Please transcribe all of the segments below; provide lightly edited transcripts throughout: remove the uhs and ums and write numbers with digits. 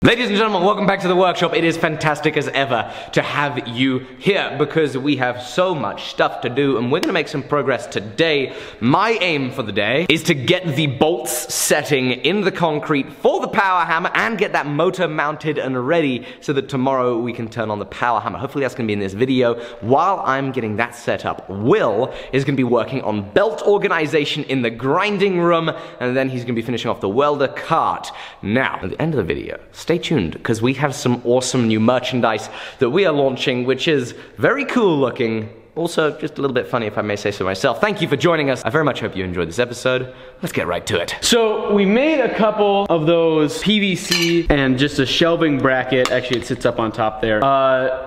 Ladies and gentlemen, welcome back to the workshop. It is fantastic as ever to have you here because we have so much stuff to do and we're gonna make some progress today. My aim for the day is to get the bolts setting in the concrete for the power hammer and get that motor mounted and ready so that tomorrow we can turn on the power hammer. Hopefully that's gonna be in this video. While I'm getting that set up, Will is gonna be working on belt organization in the grinding room, and then he's gonna be finishing off the welder cart. Now, at the end of the video, stay tuned, because we have some awesome new merchandise that we are launching, which is very cool looking. Also, just a little bit funny if I may say so myself. Thank you for joining us. I very much hope you enjoyed this episode. Let's get right to it. So we made a couple of those PVC and just a shelving bracket. Actually, it sits up on top there.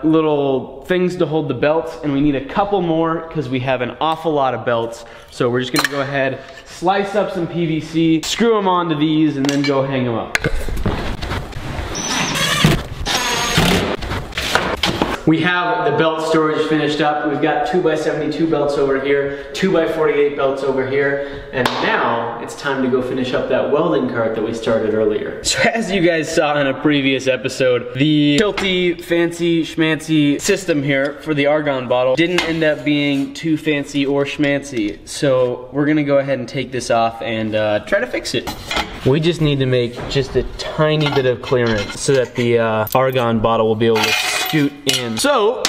Little things to hold the belts, and we need a couple more because we have an awful lot of belts. So we're just gonna go ahead, slice up some PVC, screw them onto these, and then go hang them up. We have the belt storage finished up. We've got 2x72 belts over here, 2x48 belts over here, and now it's time to go finish up that welding cart that we started earlier. So as you guys saw in a previous episode, the tilty, fancy, schmancy system here for the argon bottle didn't end up being too fancy or schmancy. So we're gonna go ahead and take this off and try to fix it. We just need to make just a tiny bit of clearance so that the argon bottle will be able to scoot in. So,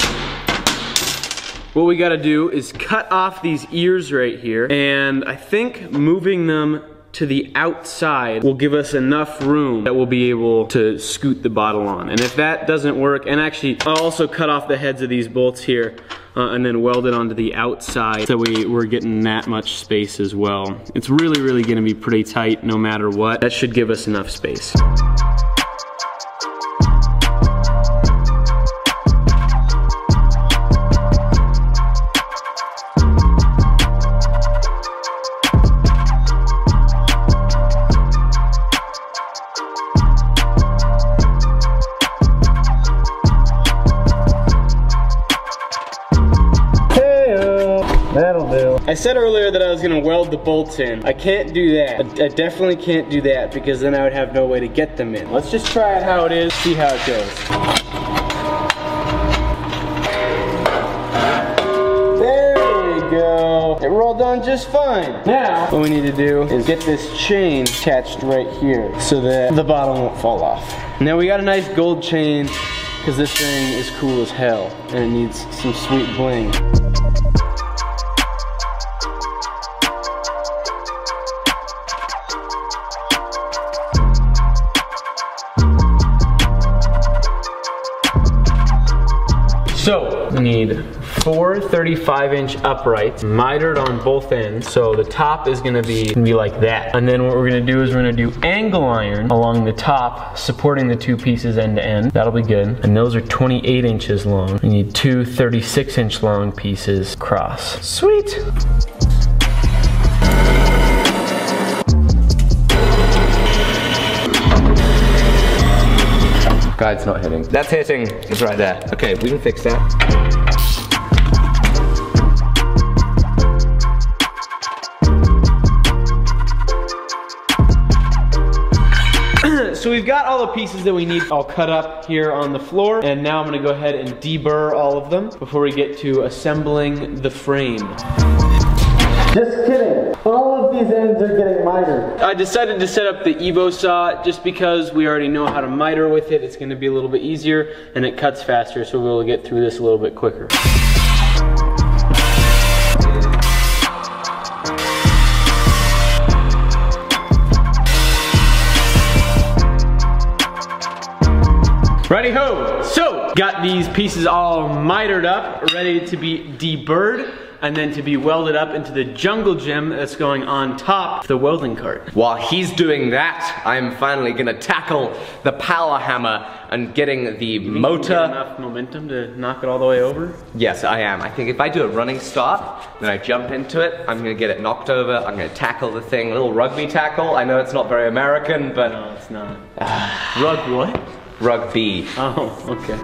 what we gotta do is cut off these ears right here, and I think moving them to the outside will give us enough room that we'll be able to scoot the bottle on. And if that doesn't work, and actually I'll also cut off the heads of these bolts here and then weld it onto the outside so we're getting that much space as well. It's really gonna be pretty tight no matter what. That should give us enough space. That'll do. I said earlier that I was gonna weld the bolts in. I can't do that. I definitely can't do that because then I would have no way to get them in. Let's just try it how it is, see how it goes. There we go. It rolled on just fine. Now, what we need to do is get this chain attached right here so that the bottle won't fall off. Now we got a nice gold chain because this thing is cool as hell and it needs some sweet bling. So, we need 4 35-inch uprights, mitered on both ends. So the top is gonna be like that. And then what we're gonna do is we're gonna do angle iron along the top, supporting the two pieces end to end. That'll be good. And those are 28 inches long. We need 2 36-inch long pieces across. Sweet! God, it's not hitting. That's hitting. It's right there. Okay, we can fix that. So we've got all the pieces that we need all cut up here on the floor, and now I'm gonna go ahead and deburr all of them before we get to assembling the frame. Just kidding. All of these ends are getting mitered. I decided to set up the Evo saw just because we already know how to miter with it. It's gonna be a little bit easier and it cuts faster, so we'll get through this a little bit quicker. Righty ho! So, got these pieces all mitered up, ready to be deburred, and then to be welded up into the jungle gym that's going on top of the welding cart. While he's doing that, I'm finally gonna tackle the power hammer and getting the motor. Get enough momentum to knock it all the way over? Yes, I am. I think if I do a running start, then I jump into it, I'm gonna get it knocked over, I'm gonna tackle the thing, a little rugby tackle. I know it's not very American, but... No, it's not. Rug what? Rugby. Oh, okay.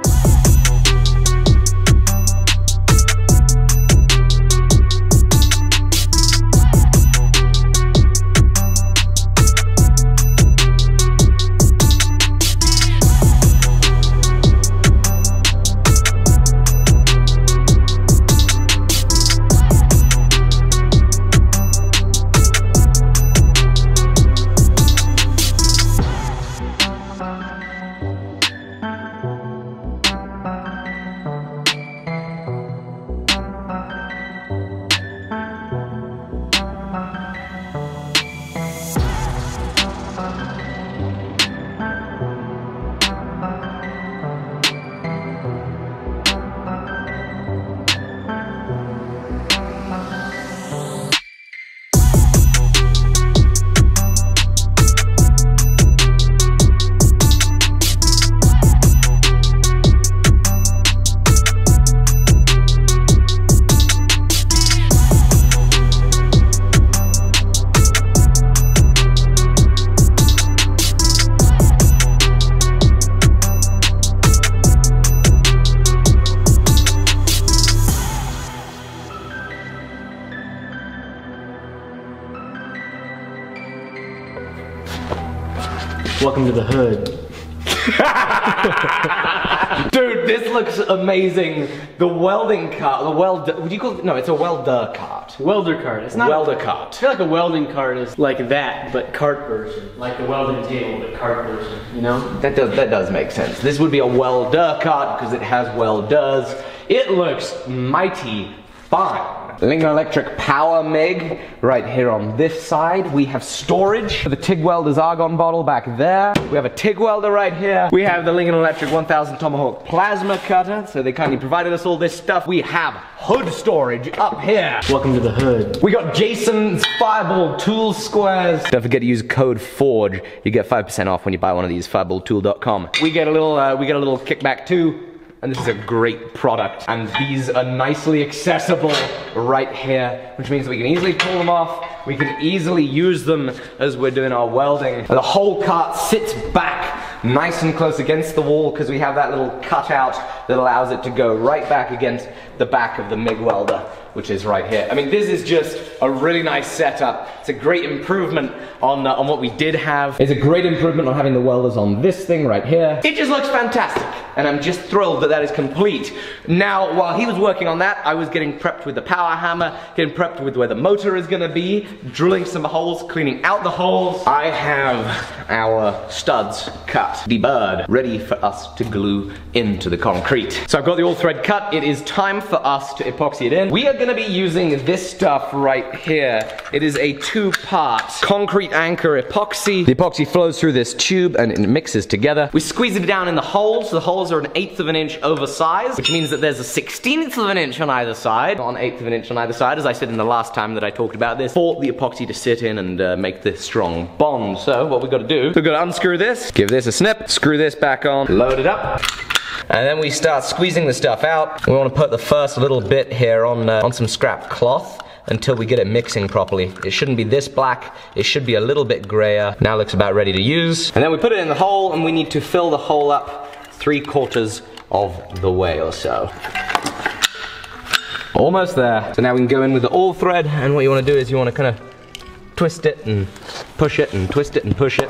Welcome to the hood. Dude, this looks amazing. The welding cart, would you call it? No, it's a welder cart. Welder cart. It's not welder I cart. feel like a welding cart is like that, but cart version. Like the welding table, but cart version, you know? That does make sense. This would be a welder cart because it has welders. It looks mighty fine. Lincoln Electric Power MIG right here on this side. We have storage for the TIG Welder's argon bottle back there. We have a TIG welder right here. We have the Lincoln Electric 1000 Tomahawk plasma cutter, so they kindly provided us all this stuff. We have hood storage up here. Welcome to the hood. We got Jason's Fireball Tool Squares. Don't forget to use code FORGE. You get 5% off when you buy one of these, fireballtool.com. We get a little kickback too. And this is a great product. And these are nicely accessible right here, which means that we can easily pull them off. We can easily use them as we're doing our welding. And the whole cart sits back nice and close against the wall because we have that little cutout that allows it to go right back against the back of the MIG welder, which is right here. I mean, this is just a really nice setup. It's a great improvement on what we did have. It's a great improvement on having the welders on this thing right here. It just looks fantastic, and I'm just thrilled that that is complete. Now, while he was working on that, I was getting prepped with the power hammer, getting prepped with where the motor is gonna be, drilling some holes, cleaning out the holes. I have our studs cut, deburred, ready for us to glue into the concrete. So I've got the all thread cut. It is time for us to epoxy it in. We are gonna be using this stuff right here. It is a 2-part concrete anchor epoxy. The epoxy flows through this tube and it mixes together. We squeeze it down in the holes. So the holes are 1/8 of an inch oversized, which means that there's a 1/16 of an inch on either side, not 1/8 of an inch on either side, as I said in the last time that I talked about this, for the epoxy to sit in and make this strong bond. So what we've got to do, we've got to unscrew this, give this a snip, screw this back on, load it up. And then we start squeezing the stuff out. We want to put the first little bit here on some scrap cloth until we get it mixing properly. It shouldn't be this black, it should be a little bit grayer. Now it looks about ready to use. And then we put it in the hole and we need to fill the hole up 3/4 of the way or so. Almost there. So now we can go in with the all thread, and what you want to do is you want to kind of twist it and push it and twist it and push it.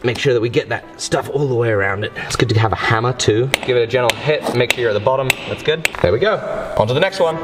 Make sure that we get that stuff all the way around it. It's good to have a hammer too. Give it a gentle hit, make sure you're at the bottom. That's good. There we go. On to the next one.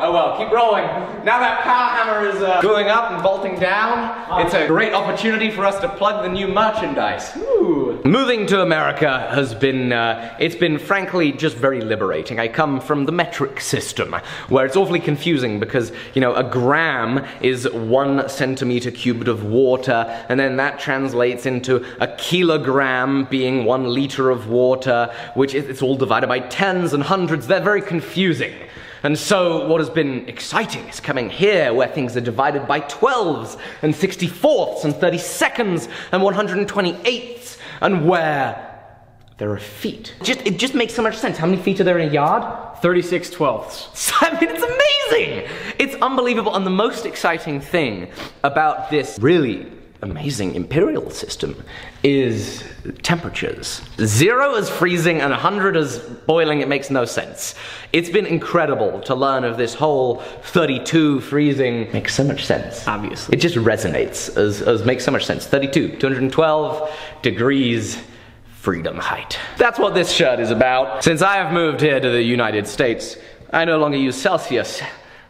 Oh well, keep rolling. Now that power hammer is going up and bolting down, it's a great opportunity for us to plug the new merchandise. Ooh. Moving to America has been, it's been frankly just very liberating. I come from the metric system, where it's awfully confusing because, you know, a gram is 1 centimeter cubed of water, and then that translates into a kilogram being 1 liter of water, which it's all divided by tens and hundreds. They're very confusing. And so what has been exciting is coming here where things are divided by 12s and 64ths and 32nds and 128ths, and where there are feet. It just makes so much sense. How many feet are there in a yard? 36/12. I mean, it's amazing. It's unbelievable. And the most exciting thing about this really amazing imperial system is temperatures. 0 is freezing and 100 is boiling. It makes no sense. It's been incredible to learn of this whole 32 freezing. Makes so much sense. Obviously. It just resonates as makes so much sense. 32, 212 degrees freedom height. That's what this shirt is about. Since I have moved here to the United States, I no longer use Celsius.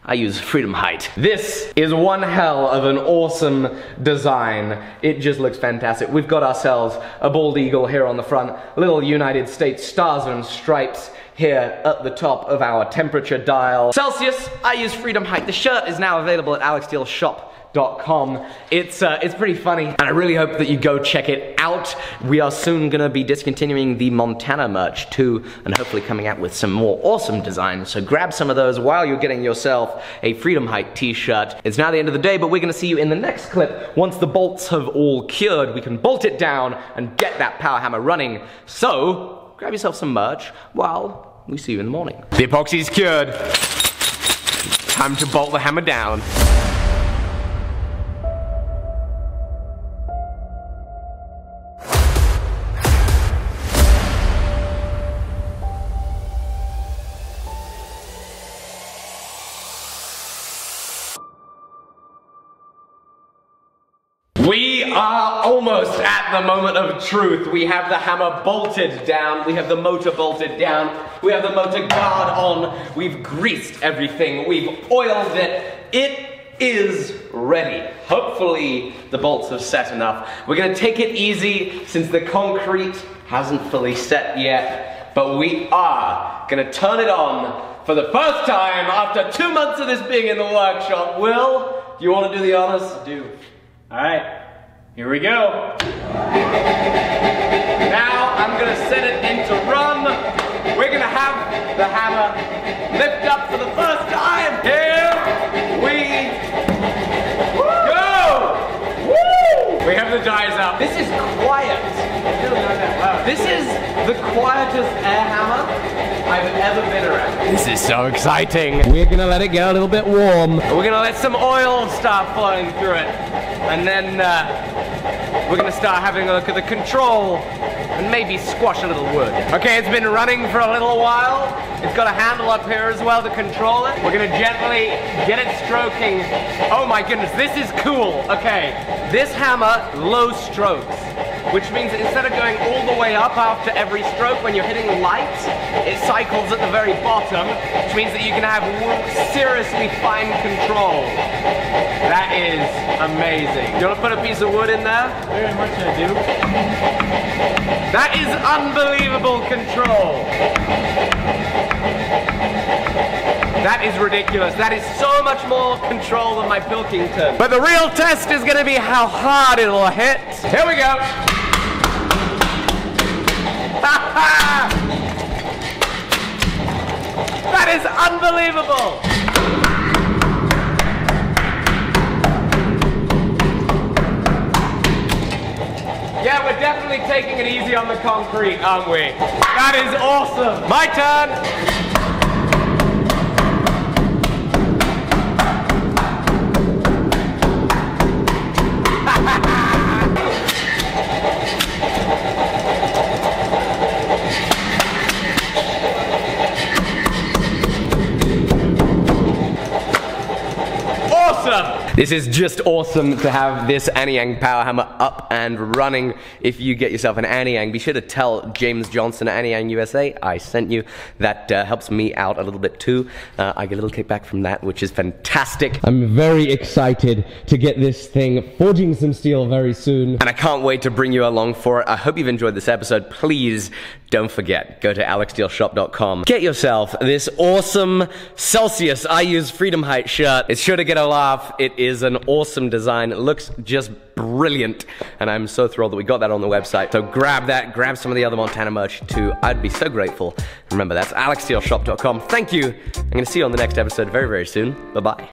I use freedom height. This is one hell of an awesome design. It just looks fantastic. We've got ourselves a bald eagle here on the front, little United States stars and stripes here at the top of our temperature dial. Celsius, I use freedom height. The shirt is now available at alexsteelshop.com. It's pretty funny, and I really hope that you go check it out. We are soon gonna be discontinuing the Montana merch too, and hopefully coming out with some more awesome designs. So grab some of those while you're getting yourself a freedom height t-shirt. It's now the end of the day, but we're gonna see you in the next clip. Once the bolts have all cured, we can bolt it down and get that power hammer running. So grab yourself some merch while we see you in the morning. The epoxy's cured. Time to bolt the hammer down. We are almost at the moment of truth. We have the hammer bolted down. We have the motor bolted down. We have the motor guard on. We've greased everything. We've oiled it. It is ready. Hopefully the bolts have set enough. We're gonna take it easy since the concrete hasn't fully set yet, but we are gonna turn it on for the first time after 2 months of this being in the workshop. Will, do you want to do the honors? I do. All right, here we go. Now I'm gonna set it into run. We're gonna have the hammer lift up for the first time. Here we go! Woo! We have the dies up. This is quiet. This is the quietest air hammer I've ever been around. This is so exciting. We're gonna let it get a little bit warm. We're gonna let some oil start flowing through it. And then we're gonna start having a look at the control and maybe squash a little wood. Okay, it's been running for a little while. It's got a handle up here as well to control it. We're gonna gently get it stroking. Oh my goodness, this is cool. Okay, this hammer, low strokes, which means that instead of going all the way up after every stroke when you're hitting light, it cycles at the very bottom, which means that you can have seriously fine control. That is amazing. You want to put a piece of wood in there? Very much I do. That is unbelievable control. That is ridiculous. That is so much more control than my Pilkington. But the real test is going to be how hard it'll hit. Here we go. That is unbelievable. Yeah, we're definitely taking it easy on the concrete, aren't we? That is awesome. My turn. This is just awesome to have this Anyang power hammer up and running. If you get yourself an Anyang, be sure to tell James Johnson at Anyang USA I sent you. That helps me out a little bit too. I get a little kickback from that, which is fantastic. I'm very excited to get this thing forging some steel very soon. And I can't wait to bring you along for it. I hope you've enjoyed this episode. Please don't forget, go to alexsteelshop.com. Get yourself this awesome Celsius I Use Freedom Height shirt. It's sure to get a laugh. It is an awesome design. It looks just brilliant, and I'm so thrilled that we got that on the website. So grab that, grab some of the other Montana merch too. I'd be so grateful. Remember, that's alexsteelshop.com. Thank you. I'm gonna see you on the next episode very, very soon. Bye-bye.